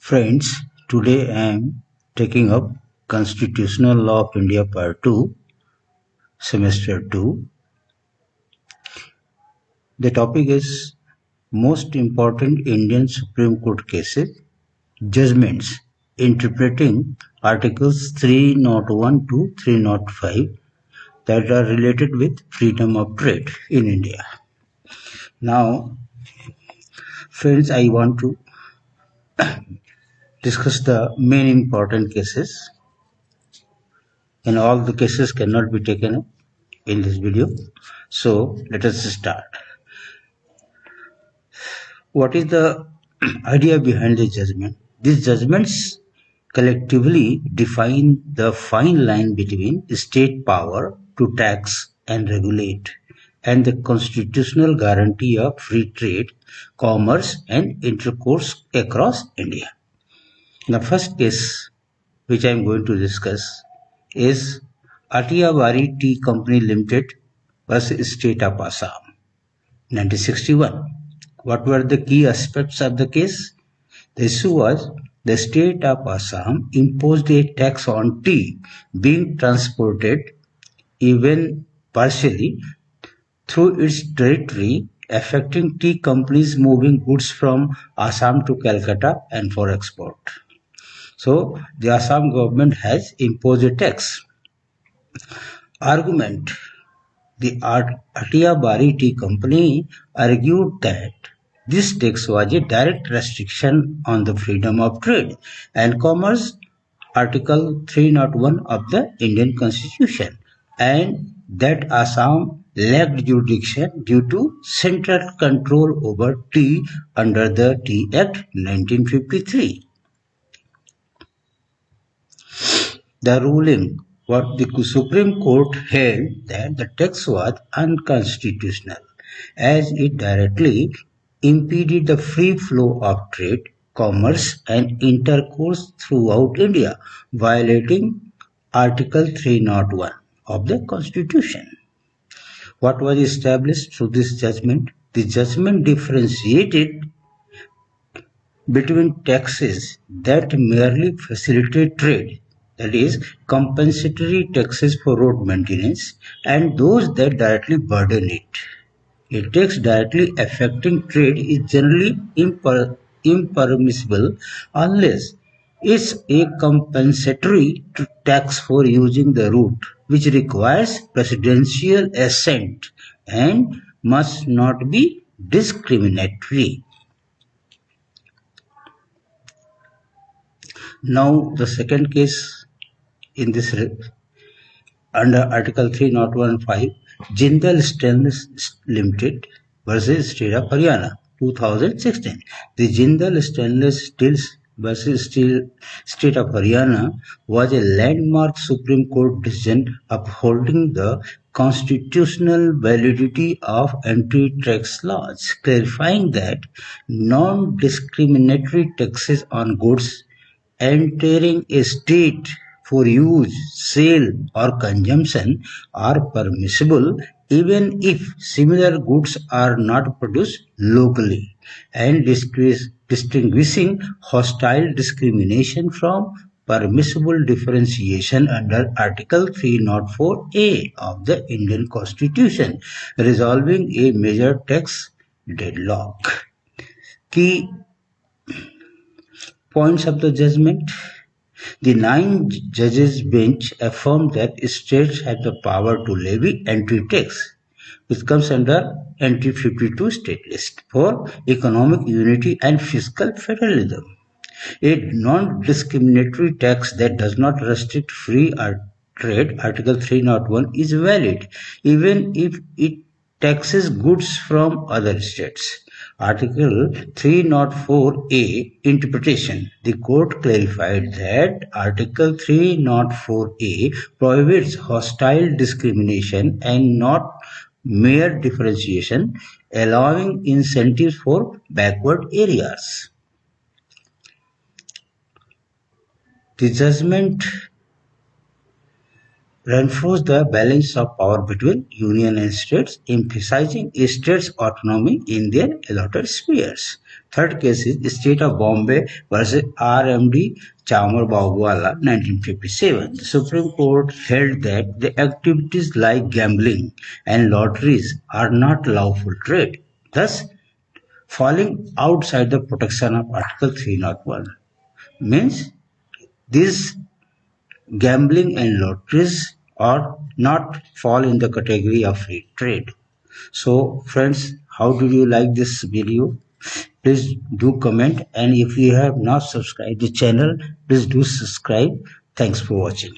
Friends, today I am taking up Constitutional Law of India Part 2, Semester 2. The topic is most important Indian Supreme Court cases, judgments interpreting Articles 301 to 305 that are related with freedom of trade in India. Now, friends, I want to discuss the main important cases, and all the cases cannot be taken up in this video. So let us start. What is the idea behind the judgment? These judgments collectively define the fine line between state power to tax and regulate and the constitutional guarantee of free trade, commerce and intercourse across India. The first case which I am going to discuss is Atiyawari Tea Company Limited versus State of Assam, 1961. What were the key aspects of the case? The issue was the state of Assam imposed a tax on tea being transported, even partially, through its territory, affecting tea companies moving goods from Assam to Calcutta and for export. So, the Assam government has imposed a tax. Argument. The Atiyawari Tea Company argued that this tax was a direct restriction on the freedom of trade and commerce, Article 301 of the Indian Constitution, and that Assam lacked jurisdiction due to central control over tea under the Tea Act 1953. The ruling, what the Supreme Court held that the tax was unconstitutional as it directly impeded the free flow of trade, commerce and intercourse throughout India, violating Article 301 of the Constitution. What was established through this judgment? The judgment differentiated between taxes that merely facilitate trade, that is, compensatory taxes for road maintenance, and those that directly burden it. A tax directly affecting trade is generally impermissible unless it's a compensatory tax for using the route, which requires presidential assent and must not be discriminatory. Now, the second case in this under Article 301(5), Jindal Stainless Limited versus State of Haryana, 2016. The Jindal Stainless Steel versus State of Haryana was a landmark Supreme Court decision upholding the constitutional validity of anti-tax laws, clarifying that non-discriminatory taxes on goods entering a state for use, sale or consumption are permissible even if similar goods are not produced locally, and distinguishing hostile discrimination from permissible differentiation under Article 304A of the Indian Constitution, resolving a major tax deadlock. Key points of the judgment. The 9 judges bench affirmed that states have the power to levy entry tax, which comes under entry 52 state list for economic unity and fiscal federalism. A non-discriminatory tax that does not restrict free trade, Article 301, is valid even if it taxes goods from other states. Article 304A interpretation. The court clarified that Article 304A prohibits hostile discrimination and not mere differentiation, allowing incentives for backward areas. The judgment reinforce the balance of power between union and states, emphasizing states' autonomy in their allotted spheres. Third case is State of Bombay versus RMD Chamar Bagwala, 1957. The Supreme Court held that the activities like gambling and lotteries are not lawful trade, thus falling outside the protection of Article 301. Means these gambling and lotteries are not fall in the category of free trade. So friends, how did you like this video? Please do comment, and if you have not subscribed the channel, please do subscribe. Thanks for watching.